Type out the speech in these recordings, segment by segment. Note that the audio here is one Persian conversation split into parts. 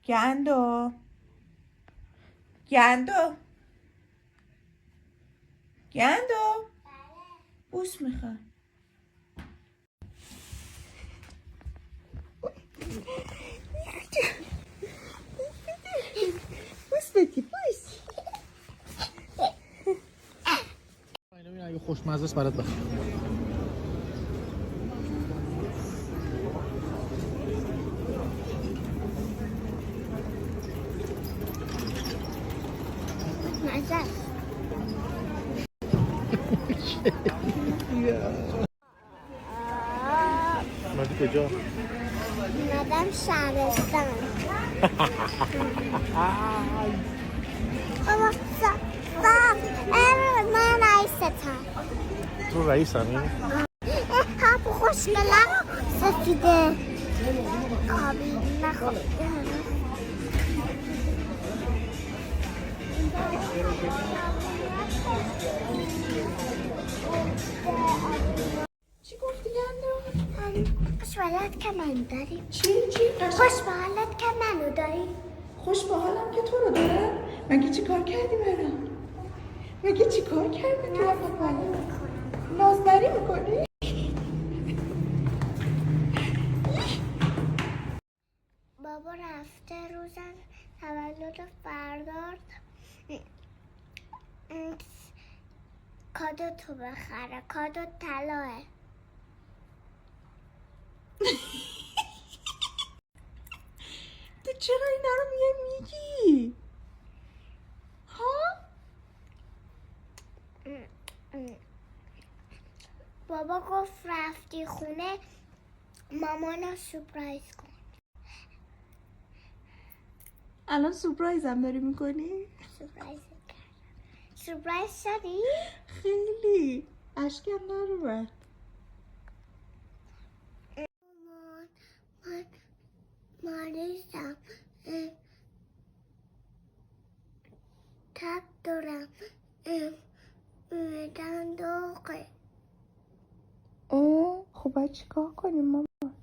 گندم گندم گندم بوس میخوام. بوس بدی بوس. اینو اگه خوشمزه است برات بخرم. مزه مردی کجا؟ اومدم شهرستان. بابا من رئیستم. تو رئیس همی؟ هاپو خوشگله سفیده کابی نخوابیده. چی گفتی گندم؟ خوش به حالت که منو داری. چی؟ خوش به حالت که منو داری. خوش به حالم که تو رو دارم. مگه چی کار کردی برام؟ مگه چی کار کردی تو برام؟ نازداری میکنی؟ بابا رفته روز تولد فرداد کادو تو بخره. کادو طلاه. تو چرا اینا رو میگی؟ ها؟ بابا گفت رفتی خونه مامانو سورپرایز کن. الان سورپرایزم داری میکنی؟ سورپرایز کردم. سورپرایز شدی؟ خیلی اشکم نرومد. من مریضم. تب دارم. معده‌م داغه. خب باید چیکار کنیم مامان؟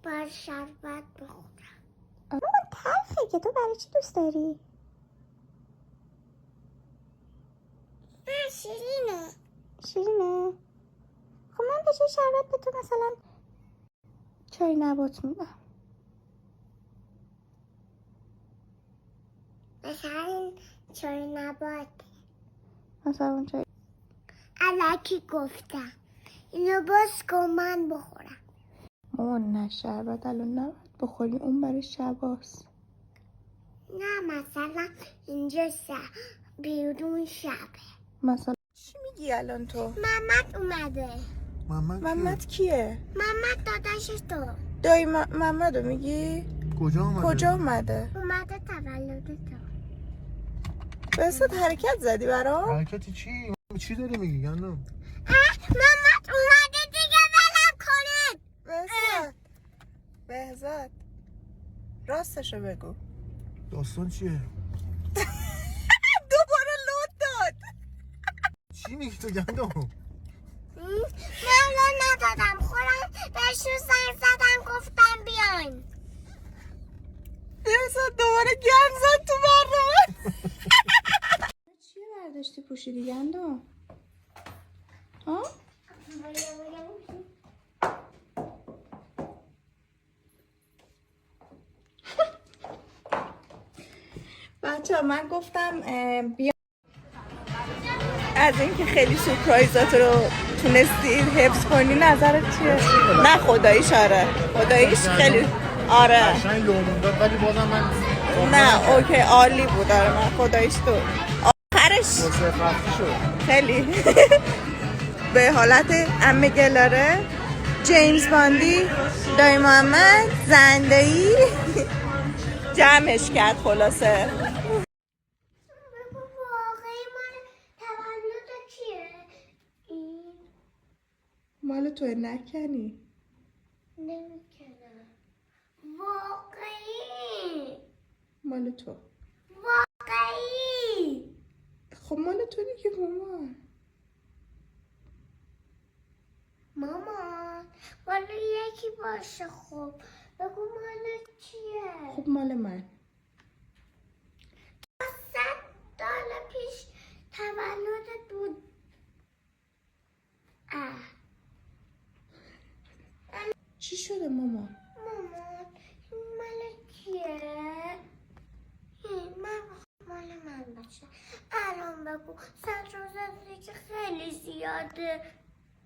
باید شربت بخورم. مامان تلخه که تو برای چی دوست داری؟ نه شیرینه. شیرینه؟ خب من به چه شربت به تو مثلا چای نبات میدم. مثلا چای نبات. مثلا چای الکی گفتم اینو باز کن من بخورم. مامان نه شربت الان نباید بخوری، اون برای شباست. نه مثلا اینجا بیرون شبه. مثلا چی میگی الان تو؟ محمد اومده. محمد کیه؟ محمد داداش تو. دایی محمدو میگی؟ کجا اومده؟ اومده تولد تو. به حساب حرکت زدی برام؟ حرکتی چی؟ چی داری میگی گندم؟ محمد اومده دیگه ولم کنید. بهزاد راستشو بگو. داستان چیه؟ دوباره لود داد. چی میگی تو گندم؟ من ندادم. خودم بهشون زنگ زدم گفتم بیاین. بهزاد دوباره گند زد تو برنامه. چیه برداشتی پوشیدی گندم؟ ها؟ بچه من گفتم بیا از اینکه خیلی سورپرایزات رو تونستید حفظ کنی نظرت چیه؟ نه خداییش آره خداییش خیلی آره قشنگ لومون داد ولی بازم من نه اوکی عالی بود آره من خداییش تو آخرش شد خیلی به حالت عمه گلاره جیمز باندی دایی محمد زندهی جمعش کرد خلاصه. واقعی من تولد کیه؟ این مال توی نکنی نمیکنم. واقعی مال تو. واقعی خب مال تو دیگه مامان. مامان ولی یکی باشه. خب بگو مال چیه؟ خب مال من. مامان. مامان این مال کیه؟ این مال من باشه. الان بگو 100 روز دیگه خیلی زیاده.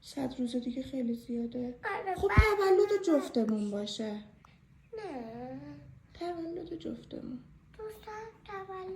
100 روز دیگه خیلی زیاده. آره، خب بعد تولد جفتمون باشه. نه تولد جفتمون. دوستم تولد